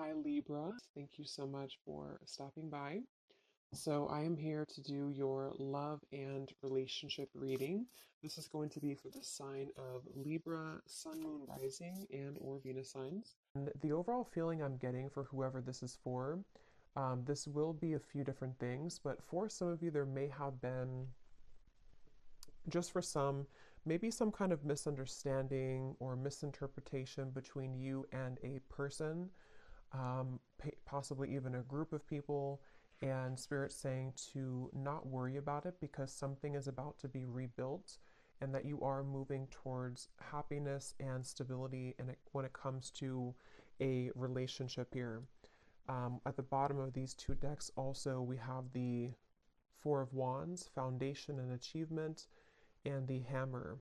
Hi, Libra. Thank you so much for stopping by. So, I am here to do your love and relationship reading. This is going to be for the sign of Libra, Sun, Moon, Rising, and or Venus signs. And the overall feeling I'm getting for whoever this is for, this will be a few different things, but for some of you, there may have been, just for some, maybe some kind of misunderstanding or misinterpretation between you and a person, possibly even a group of people, and Spirit saying to not worry about it because something is about to be rebuilt and that you are moving towards happiness and stability when it comes to a relationship here. At the bottom of these two decks, also, we have the Four of Wands, Foundation and Achievement, and the Hammer.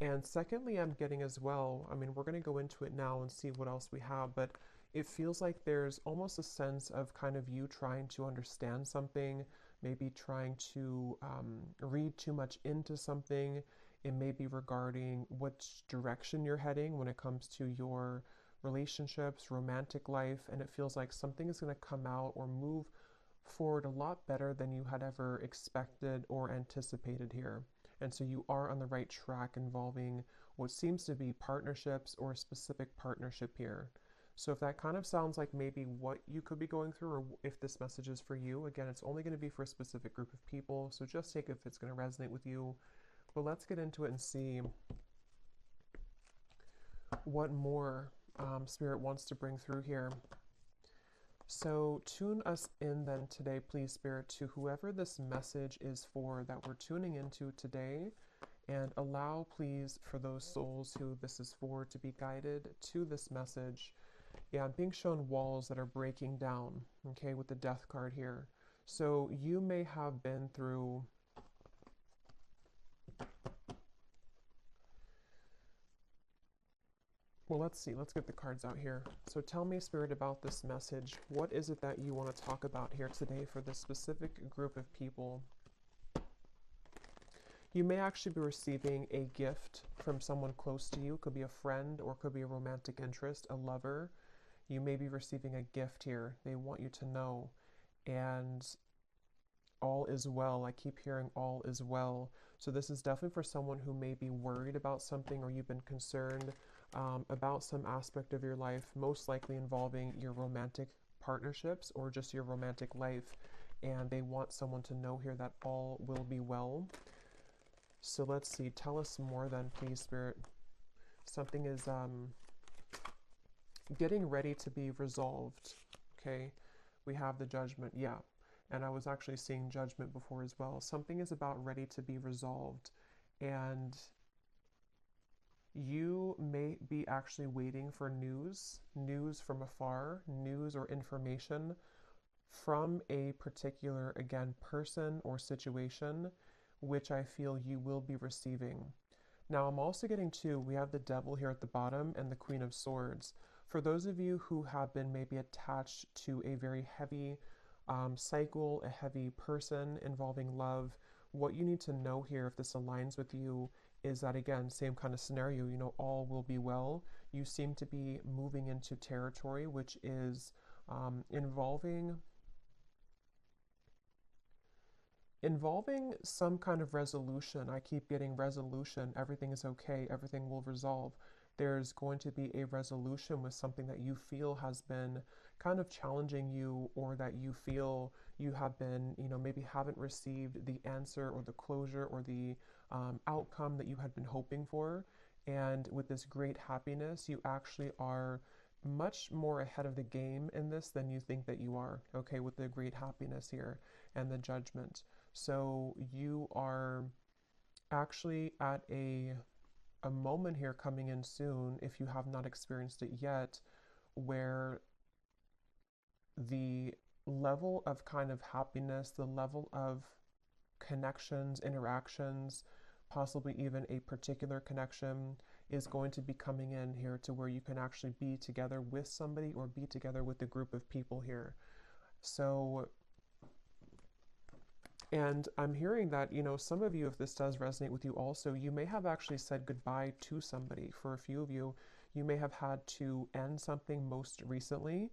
And secondly, I'm getting as well, I mean, we're going to go into it now and see what else we have, but it feels like there's almost a sense of kind of you trying to understand something, maybe trying to read too much into something. It may be regarding which direction you're heading when it comes to your relationships, romantic life, and it feels like something is going to come out or move forward a lot better than you had ever expected or anticipated here. And so you are on the right track involving what seems to be partnerships or a specific partnership here. So if that kind of sounds like maybe what you could be going through, or if this message is for you, again, it's only going to be for a specific group of people. So just take it if it's going to resonate with you. But let's get into it and see what more Spirit wants to bring through here. So tune us in then today, please, Spirit, to whoever this message is for that we're tuning into today. And allow, please, for those souls who this is for to be guided to this message. Yeah, I'm being shown walls that are breaking down, okay, with the Death card here. So you may have been through well, let's see. Let's get the cards out here. So tell me, Spirit, about this message. What is it that you want to talk about here today for this specific group of people? You may actually be receiving a gift from someone close to you. It could be a friend or it could be a romantic interest, a lover. You may be receiving a gift here. They want you to know. And all is well. I keep hearing all is well. So this is definitely for someone who may be worried about something or you've been concerned about some aspect of your life, most likely involving your romantic partnerships or just your romantic life. And they want someone to know here that all will be well. So let's see. Tell us more then, please, Spirit. Something is getting ready to be resolved. Okay. We have the Judgment. Yeah. And I was actually seeing Judgment before as well. Something is about ready to be resolved. And you may be actually waiting for news from afar, news or information from a particular, again, person or situation, which I feel you will be receiving. Now, I'm also getting to, we have the Devil here at the bottom and the Queen of Swords. For those of you who have been maybe attached to a very heavy cycle, a heavy person involving love, what you need to know here, if this aligns with you, is that, again, same kind of scenario, all will be well. You seem to be moving into territory which is involving some kind of resolution. I keep getting resolution. Everything is okay. Everything will resolve. There's going to be a resolution with something that you feel has been kind of challenging you, or that you feel you have been, maybe haven't received the answer or the closure or the outcome that you had been hoping for. And with this great happiness, you actually are much more ahead of the game in this than you think that you are, okay, with the great happiness here and the Judgment. So you are actually at a moment here coming in soon, if you have not experienced it yet, where the level of kind of happiness, the level of connections, interactions, possibly even a particular connection is going to be coming in here to where you can actually be together with somebody or be together with a group of people here. So, and I'm hearing that, some of you, if this does resonate with you also, you may have actually said goodbye to somebody. For a few of you, you may have had to end something most recently.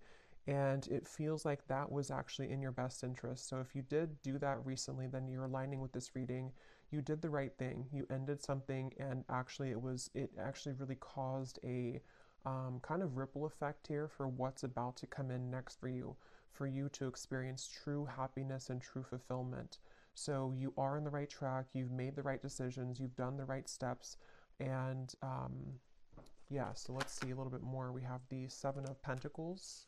And it feels like that was actually in your best interest. So if you did do that recently, then you're aligning with this reading. You did the right thing. You ended something, and actually it actually really caused a kind of ripple effect here for what's about to come in next for you to experience true happiness and true fulfillment. So you are on the right track. You've made the right decisions. You've done the right steps. And yeah, so let's see a little bit more. We have the Seven of Pentacles.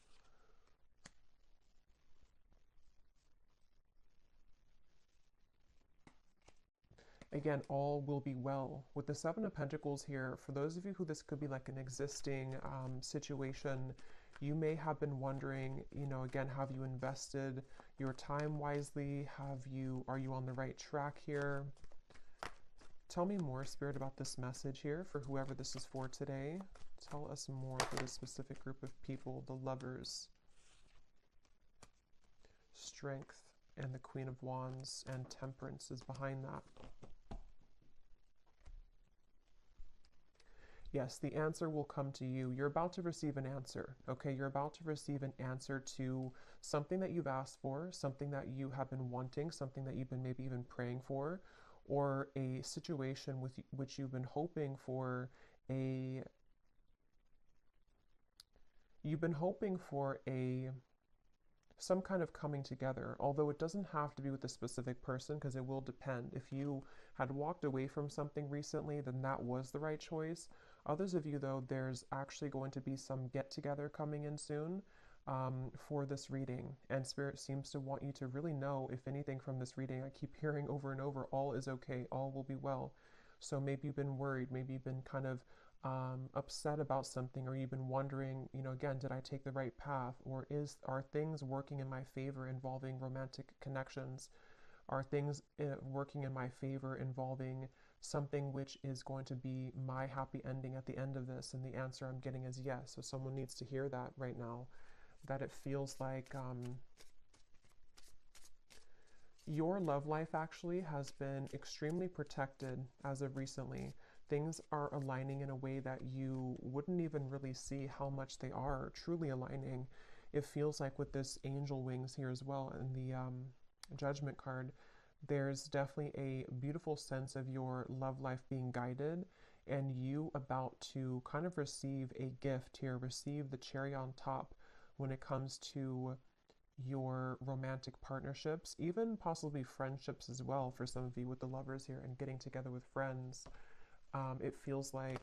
Again, all will be well. With the Seven of Pentacles here, for those of you who this could be like an existing situation, you may have been wondering, again, have you invested your time wisely? Are you on the right track here? Tell me more, Spirit, about this message here for whoever this is for today. Tell us more for this specific group of people, the Lovers, Strength, and the Queen of Wands, and Temperance is behind that. Yes, the answer will come to you. You're about to receive an answer, okay? You're about to receive an answer to something that you've asked for, something that you have been wanting, something that you've been maybe even praying for, or a situation with which you've been hoping for a some kind of coming together, although it doesn't have to be with a specific person because it will depend. If you had walked away from something recently, then that was the right choice. Others of you, though, there's actually going to be some get-together coming in soon for this reading. And Spirit seems to want you to really know, if anything from this reading, I keep hearing over and over, all is okay, all will be well. So maybe you've been worried, maybe you've been kind of upset about something, or you've been wondering, again, did I take the right path, or are things working in my favor involving romantic connections? Are things working in my favor involving something which is going to be my happy ending at the end of this? And the answer I'm getting is yes. So someone needs to hear that right now, that it feels like your love life actually has been extremely protected as of recently. Things are aligning in a way that you wouldn't even really see how much they are truly aligning. It feels like with this angel wings here as well in the judgment card, there's definitely a beautiful sense of your love life being guided and you about to kind of receive a gift here, receive the cherry on top when it comes to your romantic partnerships, even possibly friendships as well for some of you with the Lovers here and getting together with friends. It feels like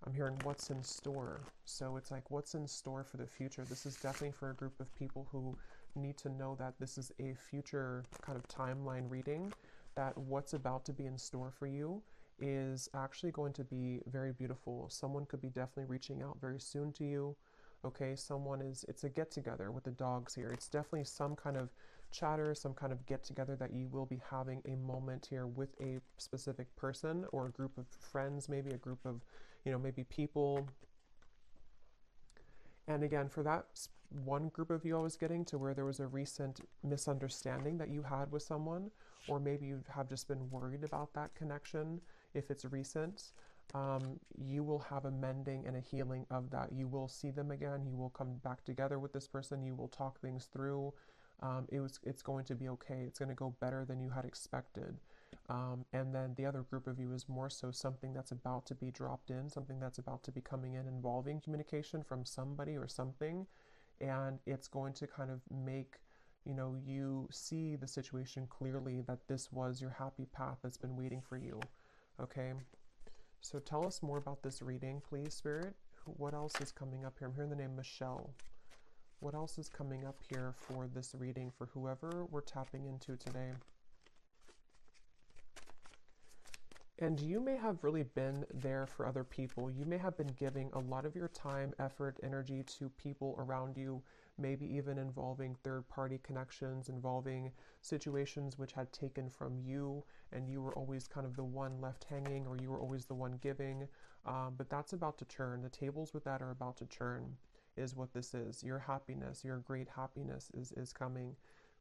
I'm hearing what's in store. So it's like what's in store for the future. This is definitely for a group of people who need to know that this is a future kind of timeline reading, that what's about to be in store for you is actually going to be very beautiful. Someone could be definitely reaching out very soon to you. Okay, it's a get together with the dogs here. It's definitely some kind of chatter, some kind of get together that you will be having a moment here with a specific person or a group of friends, maybe a group of, maybe people. And again, for that one group of you I was getting to where there was a recent misunderstanding that you had with someone, or maybe you have just been worried about that connection, if it's recent, you will have a mending and a healing of that. You will see them again. You will come back together with this person. You will talk things through. It's going to be okay. It's going to go better than you had expected. And then the other group of you is more so something that's about to be dropped in, something that's about to be coming in involving communication from somebody or something. And it's going to kind of make, you see the situation clearly, that this was your happy path that's been waiting for you. Okay. So tell us more about this reading, please, Spirit. What else is coming up here? I'm hearing the name Michelle. What else is coming up here for this reading for whoever we're tapping into today? And you may have really been there for other people. You may have been giving a lot of your time, effort, energy to people around you, maybe even involving third-party connections, involving situations which had taken from you, and you were always kind of the one left hanging, or you were always the one giving. But that's about to turn. The tables with that are about to turn, is what this is. Your happiness, your great happiness is coming.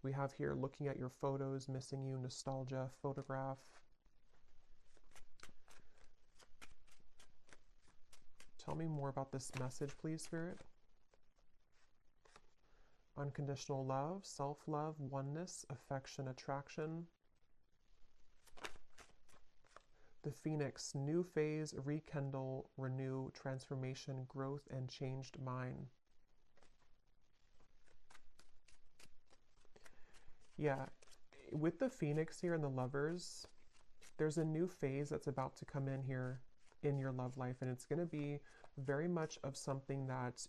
We have here looking at your photos, missing you, nostalgia, photograph. Tell me more about this message, please, Spirit. unconditional love, self-love, oneness, affection, attraction. The Phoenix, new phase, rekindle, renew, transformation, growth, and changed mind. Yeah, with the Phoenix here and the Lovers, there's a new phase that's about to come in here in your love life, and it's going to be very much of something that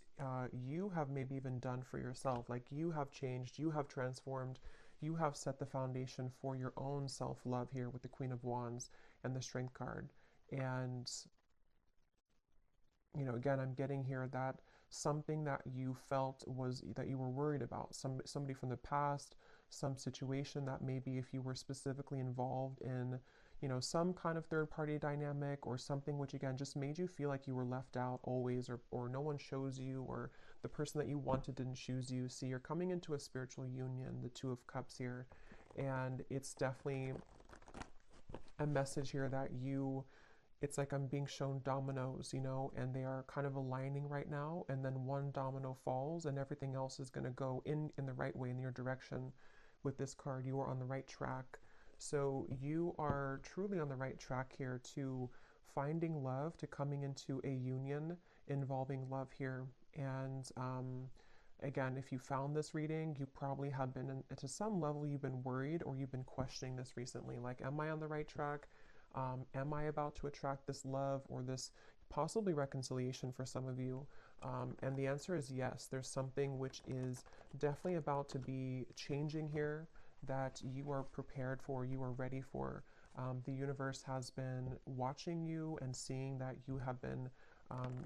you have maybe even done for yourself. Like you have changed, you have transformed, you have set the foundation for your own self-love here with the Queen of Wands and the Strength card. And, you know, again, I'm getting here that something that you felt was that you were worried about, somebody from the past, some situation that maybe if you were specifically involved in, you know, some kind of third party dynamic or something which again just made you feel like you were left out always, or no one chose you, or the person that you wanted didn't choose you. See, you're coming into a spiritual union, the Two of Cups here, and it's definitely a message here that it's like I'm being shown dominoes, you know, and they are kind of aligning right now, and then one domino falls and everything else is going to go in the right way, in your direction. With this card, you are on the right track. So you are truly on the right track here to finding love, to coming into a union involving love here. And again, if you found this reading, you probably have been, to some level, you've been worried or you've been questioning this recently. Like, am I on the right track? Am I about to attract this love or this possibly reconciliation for some of you? And the answer is yes. There's something which is definitely about to be changing here that you are prepared for, you are ready for. The universe has been watching you and seeing that you have been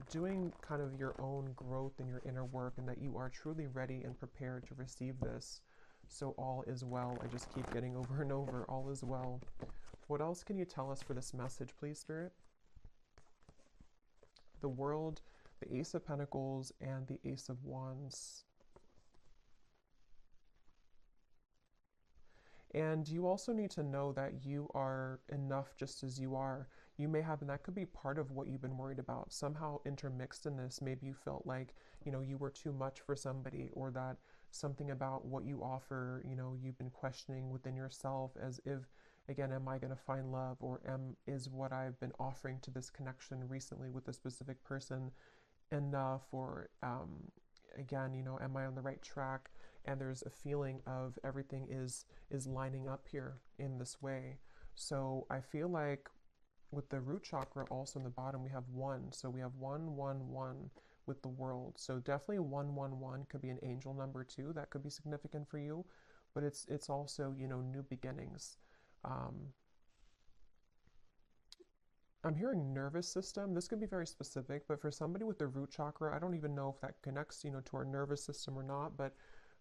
doing kind of your own growth in your inner work, and that you are truly ready and prepared to receive this. So all is well. I just keep getting over and over, all is well. What else can you tell us for this message, please, Spirit? The World, the Ace of Pentacles, and the Ace of Wands. And you also need to know that you are enough just as you are. You may have, and that could be part of what you've been worried about. Somehow intermixed in this, maybe you felt like, you know, you were too much for somebody, or that something about what you offer, you know, you've been questioning within yourself as if, again, am I going to find love, or is what I've been offering to this connection recently with a specific person enough, or again, you know, am I on the right track? And there's a feeling of everything is lining up here in this way. So I feel like with the root chakra also in the bottom, we have 1. So we have 1, 1, 1 with the World. So definitely 1, 1, 1 could be an angel number too. That could be significant for you. But it's also, you know, new beginnings. I'm hearing nervous system. This could be very specific, but for somebody with the root chakra, I don't even know if that connects, you know, to our nervous system or not. But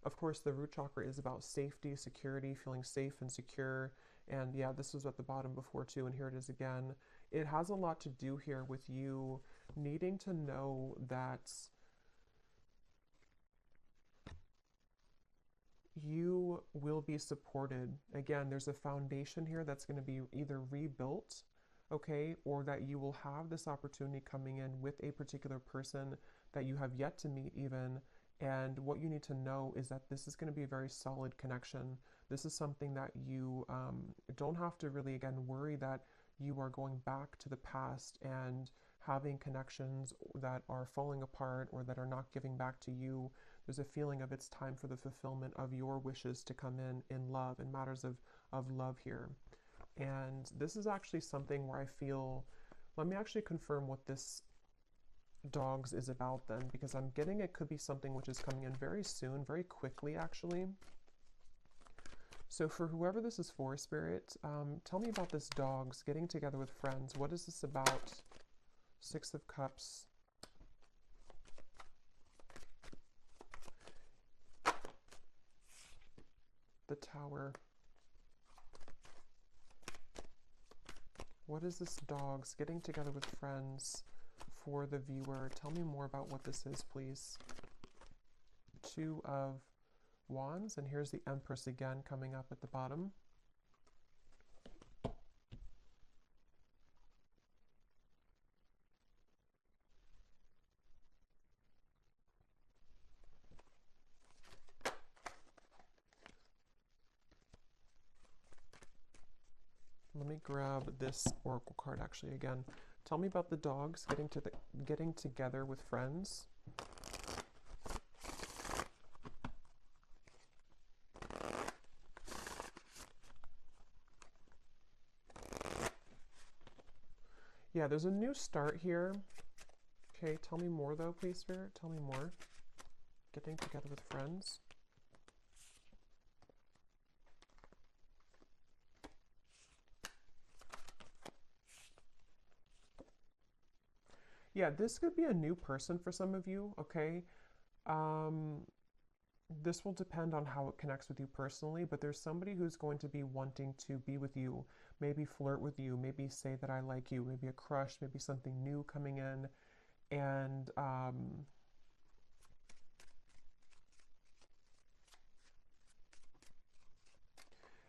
of course, the root chakra is about safety, security, feeling safe and secure. And yeah, this was at the bottom before too, and here it is again. It has a lot to do here with you needing to know that you will be supported. Again, there's a foundation here that's going to be either rebuilt, okay, or that you will have this opportunity coming in with a particular person that you have yet to meet even. And what you need to know is that this is going to be a very solid connection. This is something that you don't have to really, again, worry that you are going back to the past and having connections that are falling apart or that are not giving back to you. There's a feeling of it's time for the fulfillment of your wishes to come in love, in matters of love here. And this is actually something where I feel, let me actually confirm what this dogs is about then, because I'm getting it could be something which is coming in very soon, very quickly actually. So for whoever this is for, Spirit, tell me about this dogs, getting together with friends. What is this about? 6 of Cups. The Tower. What is this dogs, getting together with friends for the viewer? Tell me more about what this is, please. 2 of Wands, and here's the Empress again coming up at the bottom. grab this oracle card actually again. Tell me about the dogs getting together with friends. Yeah, there's a new start here. Okay, tell me more though, please, Spirit. Tell me more. Getting together with friends. Yeah, this could be a new person for some of you, okay? Um, this will depend on how it connects with you personally, but there's somebody who's going to be wanting to be with you, maybe flirt with you, maybe say that I like you, maybe a crush, maybe something new coming in. And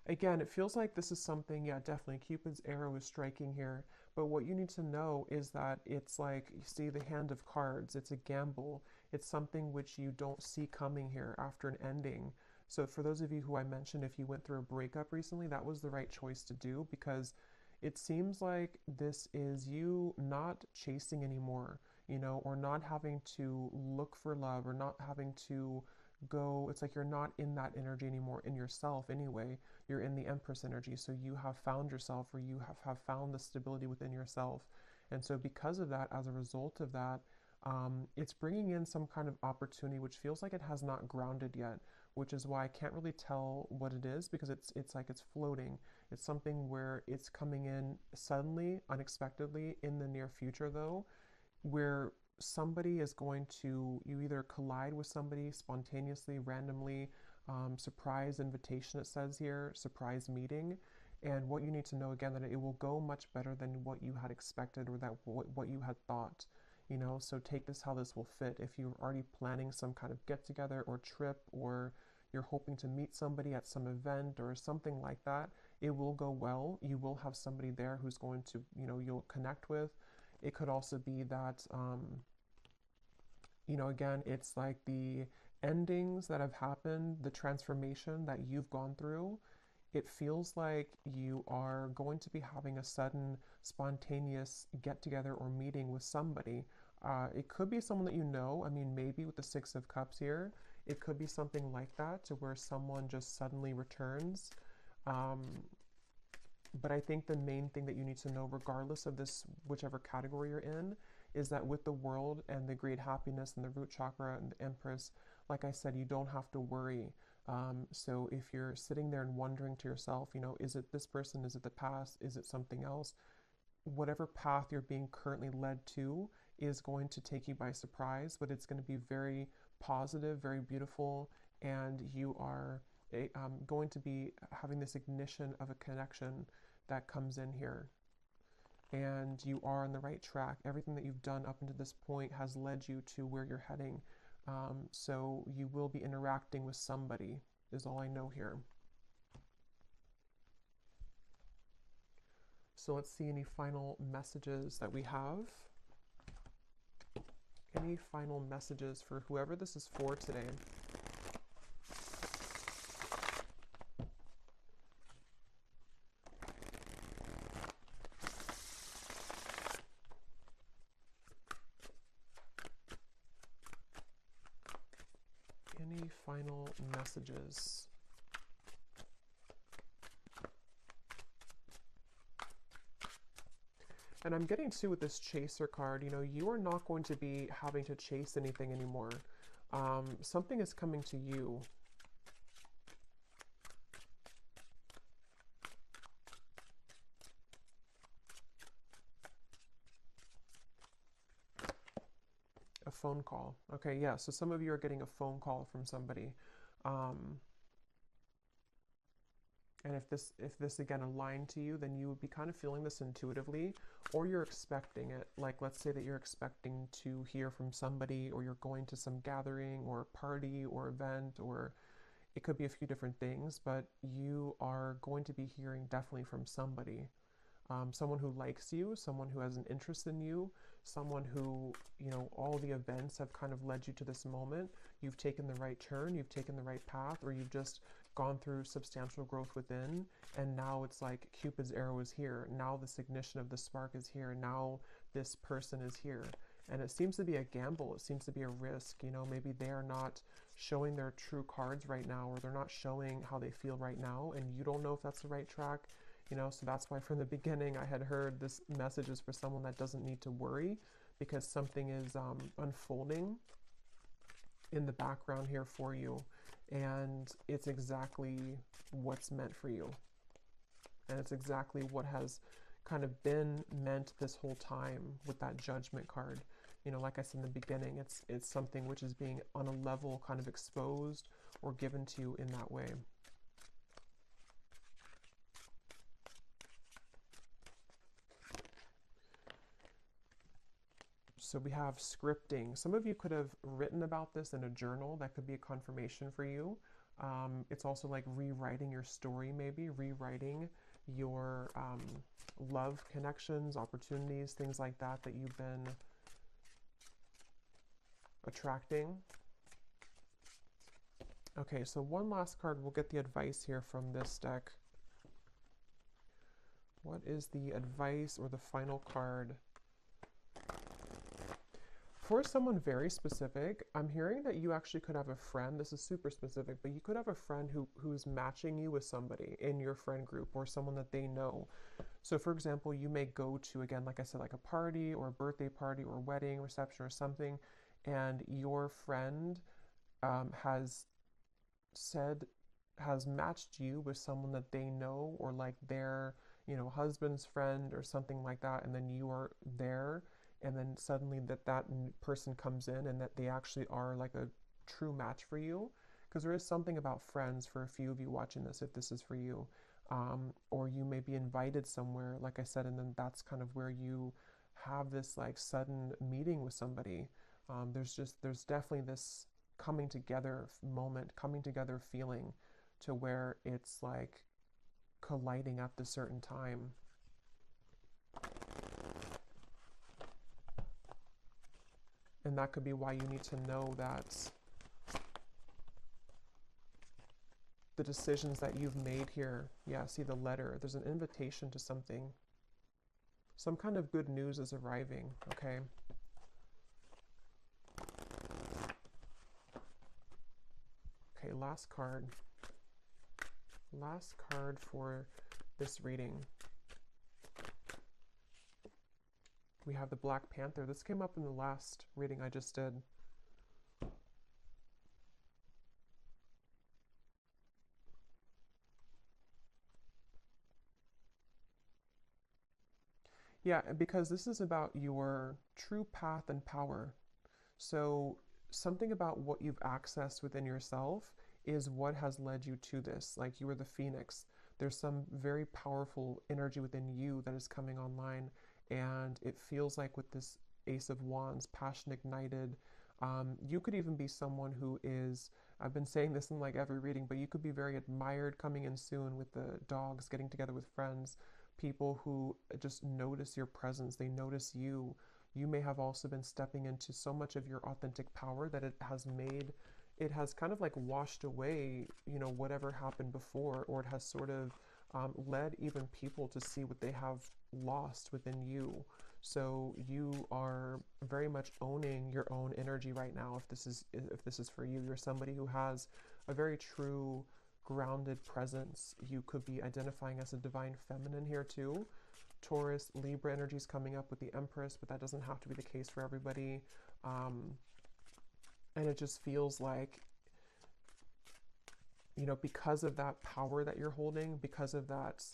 again, it feels like this is something, yeah, definitely. Cupid's arrow is striking here. But what you need to know is that it's like, you see the hand of cards, it's a gamble. It's something which you don't see coming here after an ending. So for those of you who I mentioned, if you went through a breakup recently, that was the right choice to do, because it seems like this is you not chasing anymore, you know, or not having to look for love, or not having to go, it's like you're not in that energy anymore in yourself anyway. You're in the Empress energy, so you have found yourself, or you have found the stability within yourself. And so because of that, as a result of that, it's bringing in some kind of opportunity which feels like it has not grounded yet, which is why I can't really tell what it is, because it's like it's floating. It's something where it's coming in suddenly, unexpectedly in the near future though, where somebody is going to, you either collide with somebody spontaneously, randomly, surprise invitation, it says here, surprise meeting. And what you need to know again, that it will go much better than what you had expected, or that what you had thought, you know. So take this how this will fit. If you're already planning some kind of get together or trip, or you're hoping to meet somebody at some event or something like that, it will go well. You will have somebody there who's going to, you know, you'll connect with. It could also be that, you know, again, it's like the endings that have happened, the transformation that you've gone through. It feels like you are going to be having a sudden, spontaneous get together or meeting with somebody. It could be someone that you know. I mean, maybe with the Six of Cups here, it could be something like that, to where someone just suddenly returns. Um, but I think the main thing that you need to know, regardless of this, whichever category you're in, is that with the world and the great happiness and the root chakra and the Empress, like I said, you don't have to worry. So if you're sitting there and wondering to yourself, you know, is it this person? Is it the past? Is it something else? Whatever path you're being currently led to is going to take you by surprise, but it's going to be very positive, very beautiful, and you are going to be having this ignition of a connection that comes in here. And you are on the right track. Everything that you've done up until this point has led you to where you're heading. So you will be interacting with somebody, is all I know here. So let's see any final messages that we have. Any final messages for whoever this is for today? Any final messages? And I'm getting too with this chaser card, you know, you are not going to be having to chase anything anymore. Something is coming to you. A phone call. Okay, yeah, so some of you are getting a phone call from somebody. And if this again aligned to you, then you would be kind of feeling this intuitively, or you're expecting it. Like, let's say that you're expecting to hear from somebody, or you're going to some gathering or party or event, or it could be a few different things, but you are going to be hearing definitely from somebody. Someone who likes you, someone who has an interest in you, someone who, you know, all the events have kind of led you to this moment. You've taken the right turn, you've taken the right path, or you've just gone through substantial growth within, and now it's like Cupid's arrow is here. Now this ignition of the spark is here. Now this person is here. And it seems to be a gamble. It seems to be a risk. You know, maybe they are not showing their true cards right now, or they're not showing how they feel right now, and you don't know if that's the right track. You know, so that's why from the beginning I had heard this message is for someone that doesn't need to worry, because something is unfolding in the background here for you, and it's exactly what's meant for you, and it's exactly what has kind of been meant this whole time with that Judgment card. You know, like I said in the beginning, it's something which is being on a level kind of exposed or given to you in that way. So we have scripting. Some of you could have written about this in a journal. That could be a confirmation for you. It's also like rewriting your story, maybe rewriting your love connections, opportunities, things like that that you've been attracting. Okay, so one last card. We'll get the advice here from this deck. What is the advice or the final card? For someone very specific, I'm hearing that you actually could have a friend. This is super specific, but you could have a friend who's matching you with somebody in your friend group, or someone that they know. So for example, you may go to, again, like I said, like a party or a birthday party or wedding reception or something, and your friend has matched you with someone that they know, or like their, you know, husband's friend or something like that, and then you are there, and then suddenly that person comes in and that they actually are like a true match for you. Because there is something about friends for a few of you watching this, if this is for you. Or you may be invited somewhere, like I said, and then that's kind of where you have this like sudden meeting with somebody. There's definitely this coming together moment, coming together feeling, to where it's like colliding at the certain time. And that could be why you need to know that the decisions that you've made here, yeah, see the letter, there's an invitation to something. Some kind of good news is arriving, okay? Okay, last card. Last card for this reading. We have the Black Panther. This came up in the last reading I just did. Yeah, because this is about your true path and power. So something about what you've accessed within yourself is what has led you to this. Like you were the phoenix. There's some very powerful energy within you that is coming online, and it feels like with this Ace of Wands, passion ignited. You could even be someone who is, I've been saying this in like every reading, but you could be very admired coming in soon with the dogs, getting together with friends, people who just notice your presence, they notice you. You may have also been stepping into so much of your authentic power that it has kind of like washed away, you know, whatever happened before, or it has sort of led even people to see what they have lost within you. So you are very much owning your own energy right now. If this is for you, you're somebody who has a very true grounded presence. You could be identifying as a divine feminine here too. Taurus, Libra energy is coming up with the Empress, but that doesn't have to be the case for everybody. And it just feels like, you know, because of that power that you're holding, because of that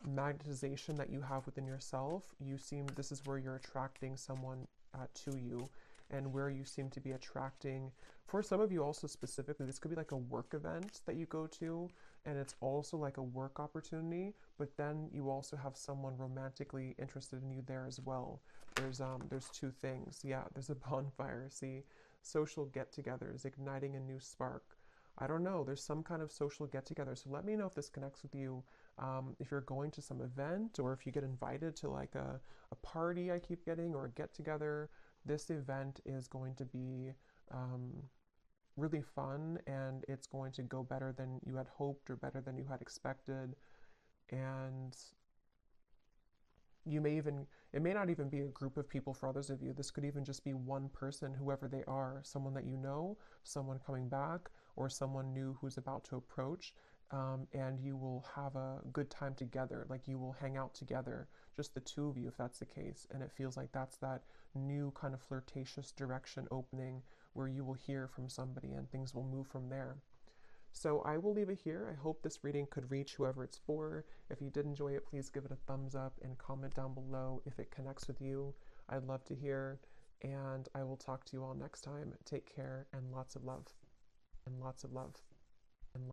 magnetization that you have within yourself, this is where you're attracting someone to you, and where you seem to be attracting, for some of you also specifically, this could be like a work event that you go to, and it's also like a work opportunity, but then you also have someone romantically interested in you there as well. There's two things. Yeah, there's a bonfire. See, social get-togethers, igniting a new spark. I don't know, there's some kind of social get-together. So let me know if this connects with you. If you're going to some event, or if you get invited to like a party I keep getting, or a get-together, this event is going to be really fun, and it's going to go better than you had hoped or better than you had expected. And you may even, it may not even be a group of people for others of you. This could even just be one person, whoever they are, someone that you know, someone coming back, or someone new who's about to approach. And you will have a good time together. Like you will hang out together, just the two of you, if that's the case. And it feels like that's that new kind of flirtatious direction opening where you will hear from somebody and things will move from there. So I will leave it here. I hope this reading could reach whoever it's for. If you did enjoy it, please give it a thumbs up and comment down below if it connects with you. I'd love to hear. And I will talk to you all next time. Take care and lots of love. And lots of love.